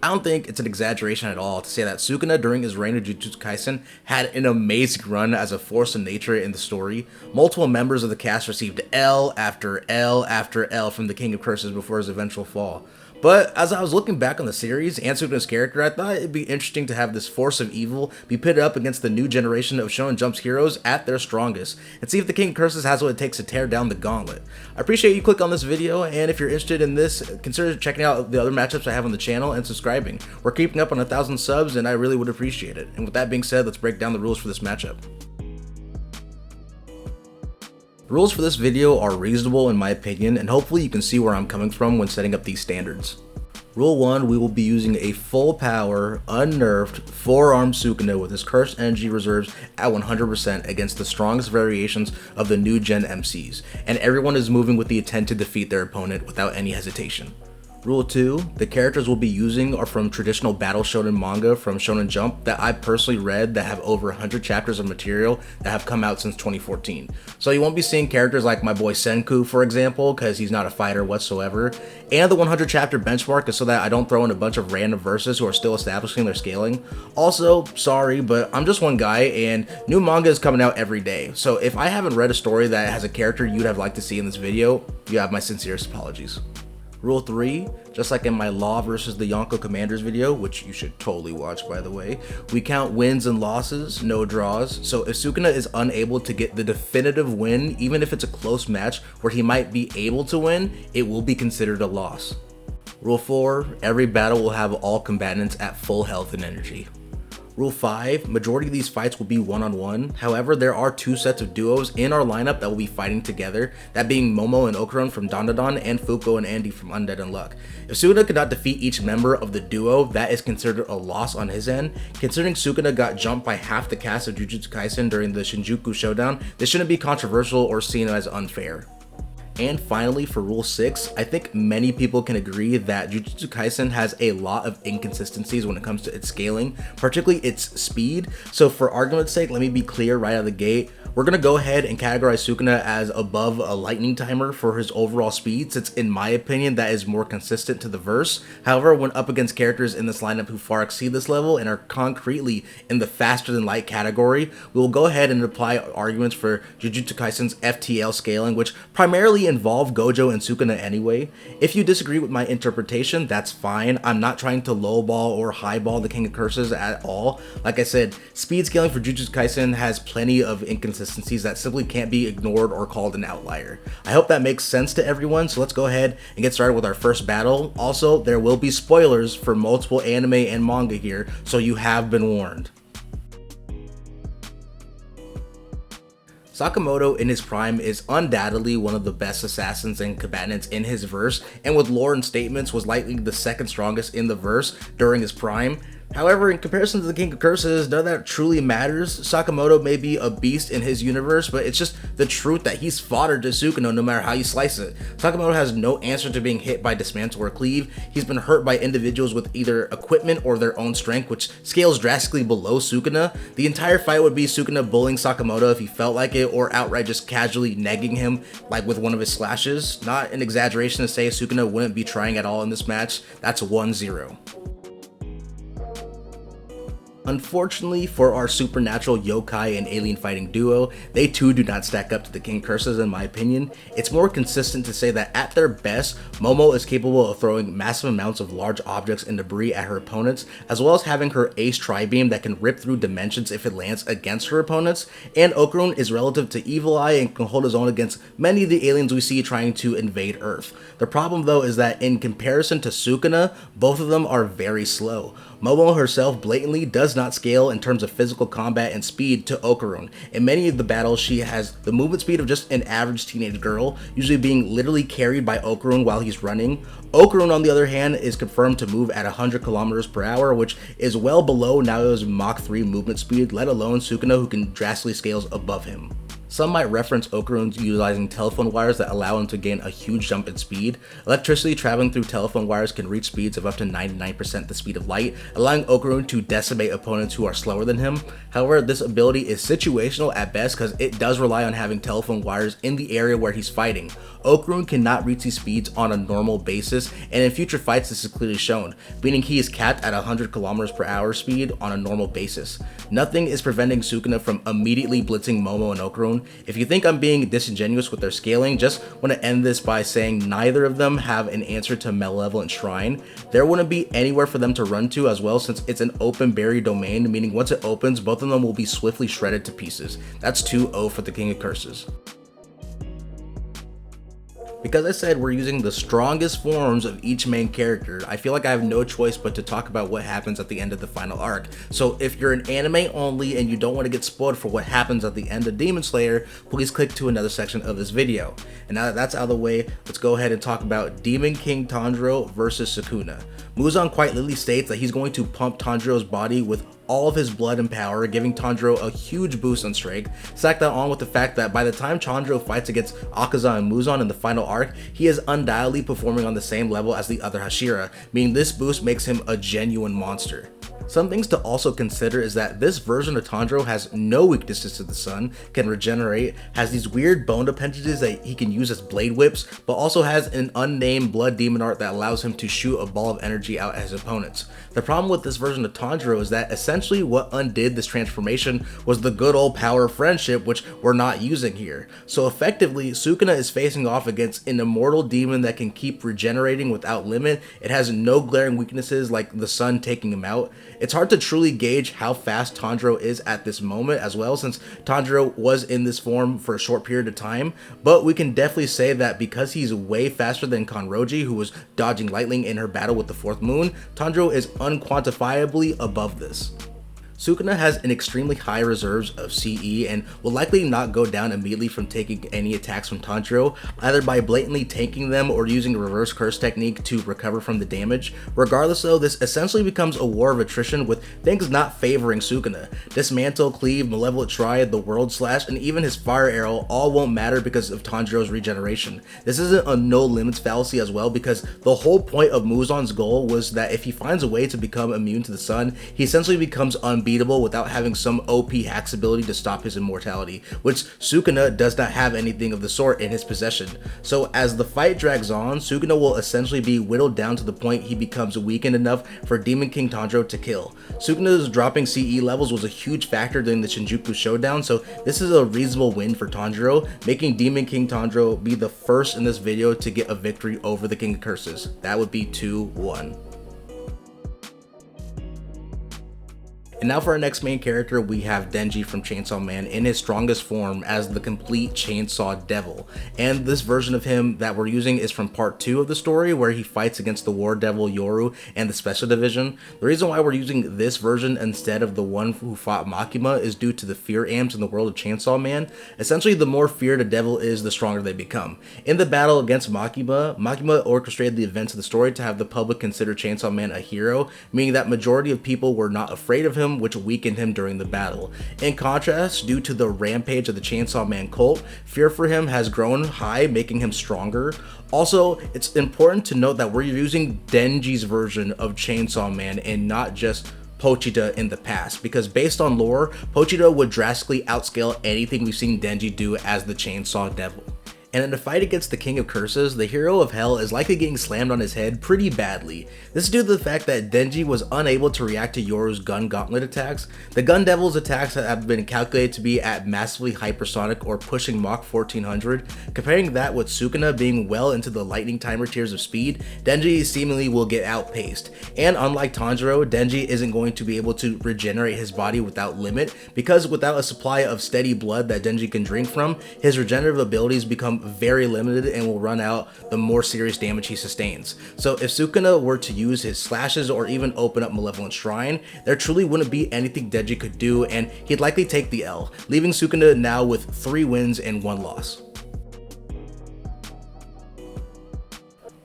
I don't think it's an exaggeration at all to say that Sukuna during his reign of Jujutsu Kaisen had an amazing run as a force of nature in the story. Multiple members of the cast received L after L after L from the King of Curses before his eventual fall. But as I was looking back on the series and Sukuna's character, I thought it'd be interesting to have this force of evil be pitted up against the new generation of Shonen Jump's heroes at their strongest, and see if the King of Curses has what it takes to tear down the gauntlet. I appreciate you clicking on this video, and if you're interested in this, consider checking out the other matchups I have on the channel and subscribing. We're keeping up on 1,000 subs, and I really would appreciate it. And with that being said, let's break down the rules for this matchup. The rules for this video are reasonable in my opinion, and hopefully you can see where I'm coming from when setting up these standards. Rule 1, we will be using a full power, unnerved, 4-armed Sukuna with his cursed energy reserves at 100% against the strongest variations of the new gen MCs, and everyone is moving with the intent to defeat their opponent without any hesitation. Rule 2, the characters we'll be using are from traditional battle shonen manga from Shonen Jump that I personally read that have over 100 chapters of material that have come out since 2014. So you won't be seeing characters like my boy Senku, for example, because he's not a fighter whatsoever. And the 100 chapter benchmark is so that I don't throw in a bunch of random verses who are still establishing their scaling. Also, sorry, but I'm just one guy and new manga is coming out every day. So if I haven't read a story that has a character you'd have liked to see in this video, you have my sincerest apologies. Rule 3, just like in my Law versus the Yonko Commanders video, which you should totally watch by the way, we count wins and losses, no draws. So if Sukuna is unable to get the definitive win, even if it's a close match where he might be able to win, it will be considered a loss. Rule 4, every battle will have all combatants at full health and energy. Rule 5, majority of these fights will be one-on-one. However, there are 2 sets of duos in our lineup that will be fighting together, that being Momo and Okarun from Dandadan and Fuuko and Andy from Undead Unluck. If Sukuna could not defeat each member of the duo, that is considered a loss on his end. Considering Sukuna got jumped by half the cast of Jujutsu Kaisen during the Shinjuku Showdown, this shouldn't be controversial or seen as unfair. And finally, for Rule 6, I think many people can agree that Jujutsu Kaisen has a lot of inconsistencies when it comes to its scaling, particularly its speed. So for argument's sake, let me be clear right out of the gate. We're going to go ahead and categorize Sukuna as above a lightning timer for his overall speed, since in my opinion that is more consistent to the verse. However, when up against characters in this lineup who far exceed this level and are concretely in the faster than light category, we will go ahead and apply arguments for Jujutsu Kaisen's FTL scaling, which primarily involve Gojo and Sukuna anyway. If you disagree with my interpretation, that's fine. I'm not trying to lowball or highball the King of Curses at all. Like I said, speed scaling for Jujutsu Kaisen has plenty of inconsistencies that simply can't be ignored or called an outlier. I hope that makes sense to everyone, so let's go ahead and get started with our first battle. Also, there will be spoilers for multiple anime and manga here, so you have been warned. Sakamoto in his prime is undoubtedly one of the best assassins and combatants in his verse, and with lore and statements was likely the second strongest in the verse during his prime. However, in comparison to the King of Curses, none of that truly matters. Sakamoto may be a beast in his universe, but it's just the truth that he's fodder to Sukuna no matter how you slice it. Sakamoto has no answer to being hit by dismantle or cleave. He's been hurt by individuals with either equipment or their own strength, which scales drastically below Sukuna. The entire fight would be Sukuna bullying Sakamoto if he felt like it, or outright just casually negging him like with one of his slashes. Not an exaggeration to say Sukuna wouldn't be trying at all in this match. That's 1-0. Unfortunately for our supernatural yokai and alien fighting duo, they too do not stack up to the King Curses in my opinion. It's more consistent to say that at their best, Momo is capable of throwing massive amounts of large objects and debris at her opponents, as well as having her ace tri-beam that can rip through dimensions if it lands against her opponents, and Okarun is relative to Evil Eye and can hold his own against many of the aliens we see trying to invade Earth. The problem though is that in comparison to Sukuna, both of them are very slow. Momo herself blatantly does not scale in terms of physical combat and speed to Okarun. In many of the battles, she has the movement speed of just an average teenage girl, usually being literally carried by Okarun while he's running. Okarun, on the other hand, is confirmed to move at 100 kilometers per hour, which is well below Nao's Mach 3 movement speed, let alone Sukuna, who can drastically scale above him. Some might reference Okarun utilizing telephone wires that allow him to gain a huge jump in speed. Electricity traveling through telephone wires can reach speeds of up to 99% the speed of light, allowing Okarun to decimate opponents who are slower than him. However, this ability is situational at best because it does rely on having telephone wires in the area where he's fighting. Okarun cannot reach these speeds on a normal basis, and in future fights this is clearly shown, meaning he is capped at 100 km/h speed on a normal basis. Nothing is preventing Sukuna from immediately blitzing Momo and Okarun. If you think I'm being disingenuous with their scaling, just want to end this by saying neither of them have an answer to Malevolent Shrine. There wouldn't be anywhere for them to run to as well, since it's an open buried domain, meaning once it opens, both of them will be swiftly shredded to pieces. That's 2-0 for the King of Curses. Because I said we're using the strongest forms of each main character, I feel like I have no choice but to talk about what happens at the end of the final arc. So if you're an anime only and you don't want to get spoiled for what happens at the end of Demon Slayer, please click to another section of this video. And now that that's out of the way, let's go ahead and talk about Demon King Tanjiro versus Sukuna. Muzan quite literally states that he's going to pump Tanjiro's body with all of his blood and power, giving Tanjiro a huge boost on strength. Stack that on with the fact that by the time Tanjiro fights against Akaza and Muzan in the final arc, he is undoubtedly performing on the same level as the other Hashira, meaning this boost makes him a genuine monster. Some things to also consider is that this version of Tanjiro has no weaknesses to the sun, can regenerate, has these weird bone appendages that he can use as blade whips, but also has an unnamed blood demon art that allows him to shoot a ball of energy out at his opponents. The problem with this version of Tanjiro is that essentially what undid this transformation was the good old power of friendship, which we're not using here. So effectively, Sukuna is facing off against an immortal demon that can keep regenerating without limit. It has no glaring weaknesses like the sun taking him out. It's hard to truly gauge how fast Tanjiro is at this moment as well, since Tanjiro was in this form for a short period of time, but we can definitely say that because he's way faster than Kanroji, who was dodging lightning in her battle with the fourth moon, Tanjiro is unquantifiably above this. Sukuna has an extremely high reserves of CE and will likely not go down immediately from taking any attacks from Tanjiro, either by blatantly tanking them or using a reverse curse technique to recover from the damage. Regardless though, this essentially becomes a war of attrition with things not favoring Sukuna. Dismantle, Cleave, Malevolent Triad, the World Slash, and even his Fire Arrow all won't matter because of Tanjiro's regeneration. This isn't a no limits fallacy as well, because the whole point of Muzan's goal was that if he finds a way to become immune to the sun, he essentially becomes unbeatable without having some OP hacks ability to stop his immortality, which Sukuna does not have anything of the sort in his possession. So as the fight drags on, Sukuna will essentially be whittled down to the point he becomes weakened enough for Demon King Tanjiro to kill. Sukuna's dropping CE levels was a huge factor during the Shinjuku showdown, so this is a reasonable win for Tanjiro, making Demon King Tanjiro be the first in this video to get a victory over the King of Curses. That would be 2-1. And now for our next main character, we have Denji from Chainsaw Man in his strongest form as the complete Chainsaw Devil. And this version of him that we're using is from part 2 of the story, where he fights against the War Devil Yoru and the Special Division. The reason why we're using this version instead of the one who fought Makima is due to the fear amps in the world of Chainsaw Man. Essentially, the more feared a devil is, the stronger they become. In the battle against Makima, Makima orchestrated the events of the story to have the public consider Chainsaw Man a hero, meaning that majority of people were not afraid of him, which weakened him during the battle. In contrast, due to the rampage of the Chainsaw Man cult, fear for him has grown high, making him stronger. Also, it's important to note that we're using Denji's version of Chainsaw Man and not just Pochita in the past, because based on lore, Pochita would drastically outscale anything we've seen Denji do as the Chainsaw Devil. And in a fight against the King of Curses, the hero of hell is likely getting slammed on his head pretty badly. This is due to the fact that Denji was unable to react to Yoru's gun gauntlet attacks. The Gun Devil's attacks have been calculated to be at massively hypersonic or pushing Mach 1400. Comparing that with Sukuna being well into the lightning timer tiers of speed, Denji seemingly will get outpaced. And unlike Tanjiro, Denji isn't going to be able to regenerate his body without limit, because without a supply of steady blood that Denji can drink from, his regenerative abilities become very limited and will run out the more serious damage he sustains. So if Sukuna were to use his slashes or even open up Malevolent Shrine, there truly wouldn't be anything Denji could do, and he'd likely take the L, leaving Sukuna now with 3 wins and 1 loss.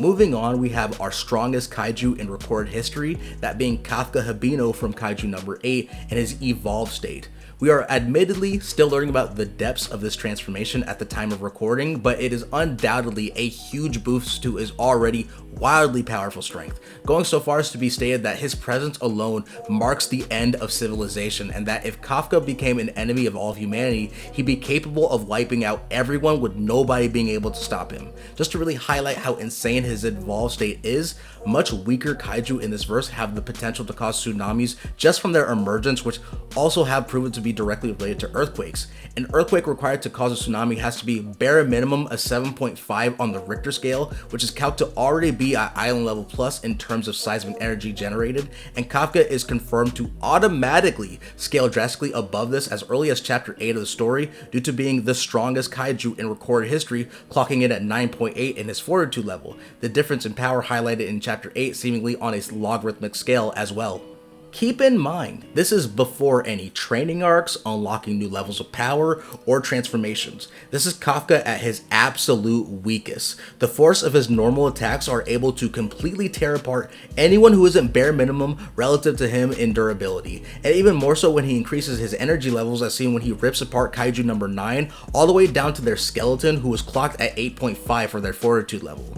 Moving on, we have our strongest kaiju in recorded history, that being Kafka Hibino from Kaiju number 8 in his evolved state. We are admittedly still learning about the depths of this transformation at the time of recording, but it is undoubtedly a huge boost to his already wildly powerful strength, going so far as to be stated that his presence alone marks the end of civilization, and that if Kafka became an enemy of all of humanity, he'd be capable of wiping out everyone with nobody being able to stop him. Just to really highlight how insane his evolved state is, much weaker kaiju in this verse have the potential to cause tsunamis just from their emergence, which also have proven to be directly related to earthquakes. An earthquake required to cause a tsunami has to be bare minimum a 7.5 on the Richter scale, which is calculated to already be at island level plus in terms of seismic energy generated, and Kafka is confirmed to automatically scale drastically above this as early as chapter 8 of the story due to being the strongest kaiju in recorded history, clocking in at 9.8 in his fortitude level, the difference in power highlighted in chapter 8 seemingly on a logarithmic scale as well. Keep in mind, this is before any training arcs, unlocking new levels of power, or transformations. This is Kafka at his absolute weakest. The force of his normal attacks are able to completely tear apart anyone who isn't bare minimum relative to him in durability, and even more so when he increases his energy levels, as seen when he rips apart Kaiju number 9 all the way down to their skeleton, who was clocked at 8.5 for their fortitude level.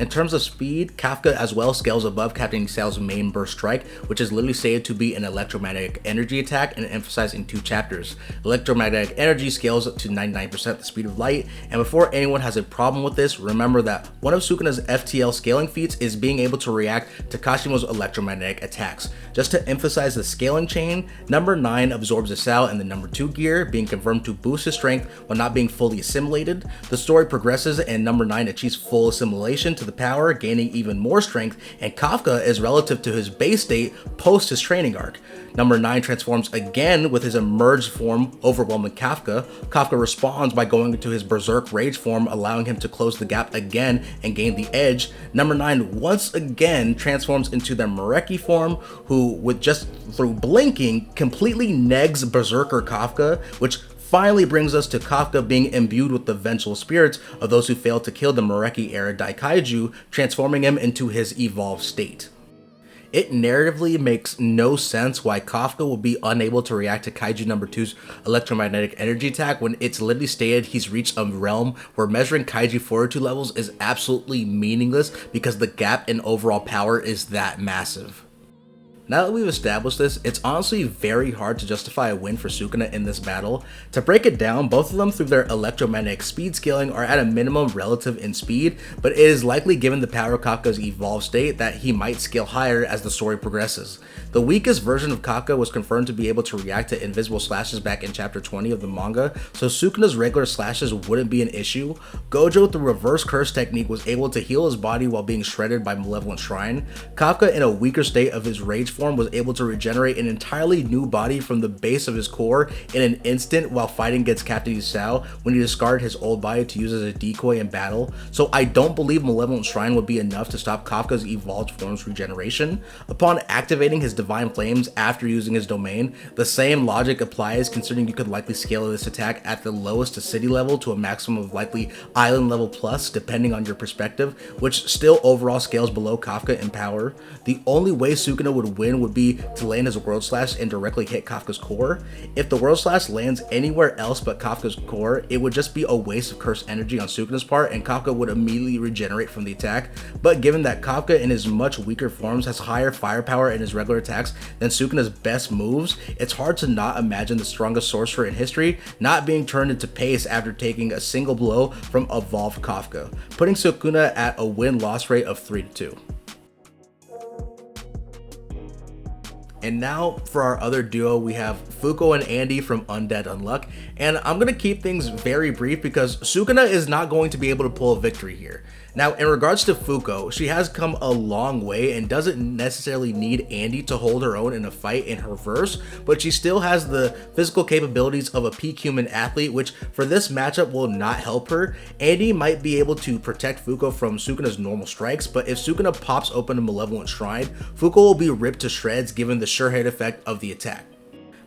In terms of speed, Kafka as well scales above Captain Isao's main burst strike, which is literally stated to be an electromagnetic energy attack and emphasized in 2 chapters. Electromagnetic energy scales up to 99% the speed of light, and before anyone has a problem with this, remember that one of Sukuna's FTL scaling feats is being able to react to Kashimo's electromagnetic attacks. Just to emphasize the scaling chain, number 9 absorbs Isao in the number 2 gear, being confirmed to boost his strength while not being fully assimilated. The story progresses and number 9 achieves full assimilation to the power, gaining even more strength, and Kafka is relative to his base state post his training arc. Number 9 transforms again with his emerged form, overwhelming Kafka. Kafka responds by going into his berserk rage form, allowing him to close the gap again and gain the edge. Number 9 once again transforms into their Mareki form, who with just through blinking completely negs berserker Kafka, which finally brings us to Kafka being imbued with the vengeful spirits of those who failed to kill the Mareki era Daikaiju, transforming him into his evolved state. It narratively makes no sense why Kafka will be unable to react to Kaiju number 2's electromagnetic energy attack when it's literally stated he's reached a realm where measuring Kaiju fortitude levels is absolutely meaningless because the gap in overall power is that massive. Now that we've established this, it's honestly very hard to justify a win for Sukuna in this battle. To break it down, both of them through their electromagnetic speed scaling are at a minimum relative in speed, but it is likely given the power of Kafka's evolved state that he might scale higher as the story progresses. The weakest version of Kafka was confirmed to be able to react to invisible slashes back in chapter 20 of the manga, so Sukuna's regular slashes wouldn't be an issue. Gojo with the reverse curse technique was able to heal his body while being shredded by Malevolent Shrine. Kafka, in a weaker state of his rage form, was able to regenerate an entirely new body from the base of his core in an instant while fighting against Captain Isao when he discarded his old body to use as a decoy in battle, so I don't believe Malevolent Shrine would be enough to stop Kafka's evolved form's regeneration. Upon activating his Divine Flames after using his domain, the same logic applies considering you could likely scale this attack at the lowest to city level to a maximum of likely island level plus depending on your perspective, which still overall scales below Kafka in power. The only way Sukuna would win would be to land his World Slash and directly hit Kafka's core. If the World Slash lands anywhere else but Kafka's core, it would just be a waste of cursed energy on Sukuna's part and Kafka would immediately regenerate from the attack, but given that Kafka in his much weaker forms has higher firepower in his regular attacks than Sukuna's best moves, it's hard to not imagine the strongest sorcerer in history not being turned into paste after taking a single blow from evolved Kafka, putting Sukuna at a win-loss rate of 3-2. And now for our other duo, we have Fuuko and Andy from Undead Unluck, and I'm going to keep things very brief because Sukuna is not going to be able to pull a victory here. Now, in regards to Fuuko, she has come a long way and doesn't necessarily need Andy to hold her own in a fight in her verse, but she still has the physical capabilities of a peak human athlete, which for this matchup will not help her. Andy might be able to protect Fuuko from Sukuna's normal strikes, but if Sukuna pops open a Malevolent Shrine, Fuuko will be ripped to shreds given the sure hit effect of the attack.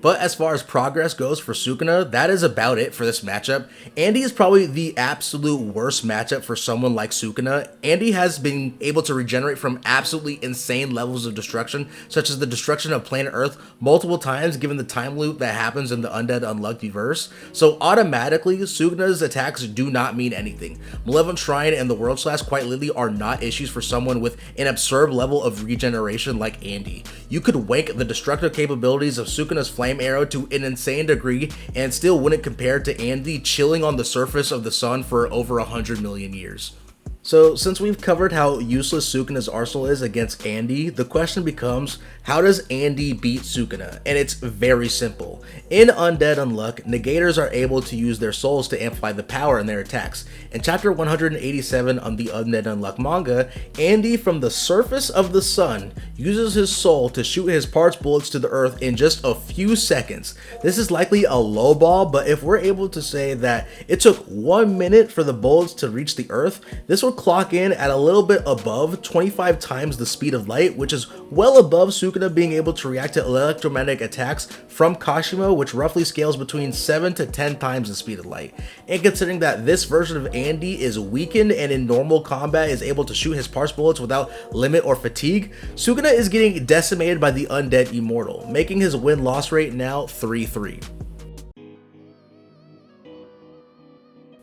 But as far as progress goes for Sukuna, that is about it for this matchup. Andy is probably the absolute worst matchup for someone like Sukuna. Andy has been able to regenerate from absolutely insane levels of destruction, such as the destruction of planet Earth multiple times given the time loop that happens in the Undead Unlucky verse. So automatically, Sukuna's attacks do not mean anything. Malevolent Shrine and the World Slash quite literally are not issues for someone with an absurd level of regeneration like Andy. You could wank the destructive capabilities of Sukuna's Flame Arrow to an insane degree and still wouldn't compare to Andy chilling on the surface of the sun for over 100 million years. So since we've covered how useless Sukuna's arsenal is against Andy, the question becomes, how does Andy beat Sukuna? And it's very simple. In Undead Unluck, negators are able to use their souls to amplify the power in their attacks. In chapter 187 on the Undead Unluck manga, Andy from the surface of the sun uses his soul to shoot his parts bullets to the earth in just a few seconds. This is likely a low ball, but if we're able to say that it took 1 minute for the bullets to reach the earth, this will clock in at a little bit above 25 times the speed of light, which is well above Sukuna being able to react to electromagnetic attacks from Kashimo, which roughly scales between 7 to 10 times the speed of light. And considering that this version of Andy is weakened and in normal combat is able to shoot his parse bullets without limit or fatigue, Sukuna is getting decimated by the Undead Immortal, making his win-loss rate now 3-3.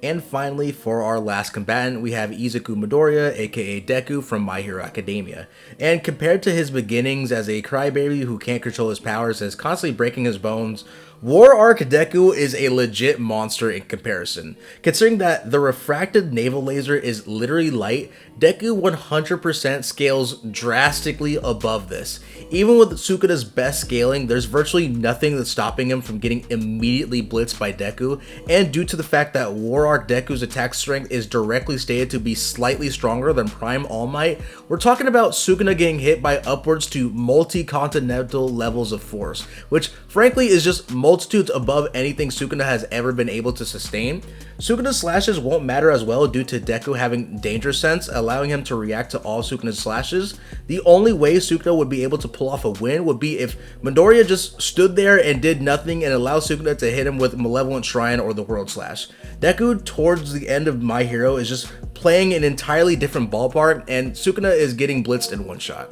And finally, for our last combatant, we have Izuku Midoriya, aka Deku from My Hero Academia. And compared to his beginnings as a crybaby who can't control his powers and is constantly breaking his bones, War Arc Deku is a legit monster in comparison. Considering that the refracted naval laser is literally light, Deku 100% scales drastically above this. Even with Sukuna's best scaling, there's virtually nothing that's stopping him from getting immediately blitzed by Deku, and due to the fact that War Arc Deku's attack strength is directly stated to be slightly stronger than Prime All Might, we're talking about Sukuna getting hit by upwards to multi-continental levels of force, which frankly is just multitudes above anything Sukuna has ever been able to sustain. Sukuna's slashes won't matter as well due to Deku having danger sense, allowing him to react to all Sukuna's slashes. The only way Sukuna would be able to pull off a win would be if Midoriya just stood there and did nothing and allowed Sukuna to hit him with Malevolent Shrine or the World Slash. Deku towards the end of My Hero is just playing an entirely different ballpark, and Sukuna is getting blitzed in one shot.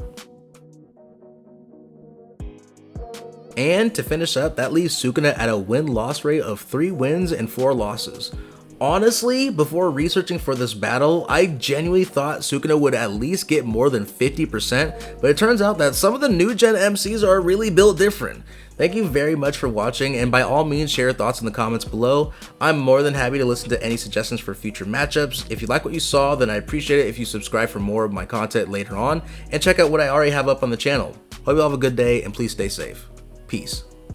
And to finish up, that leaves Sukuna at a win-loss rate of 3 wins and 4 losses. Honestly, before researching for this battle, I genuinely thought Sukuna would at least get more than 50%, but it turns out that some of the new gen MCs are really built different. Thank you very much for watching, and by all means share your thoughts in the comments below. I'm more than happy to listen to any suggestions for future matchups. If you like what you saw, then I'd appreciate it if you subscribe for more of my content later on, and check out what I already have up on the channel. Hope you all have a good day, and please stay safe. Peace.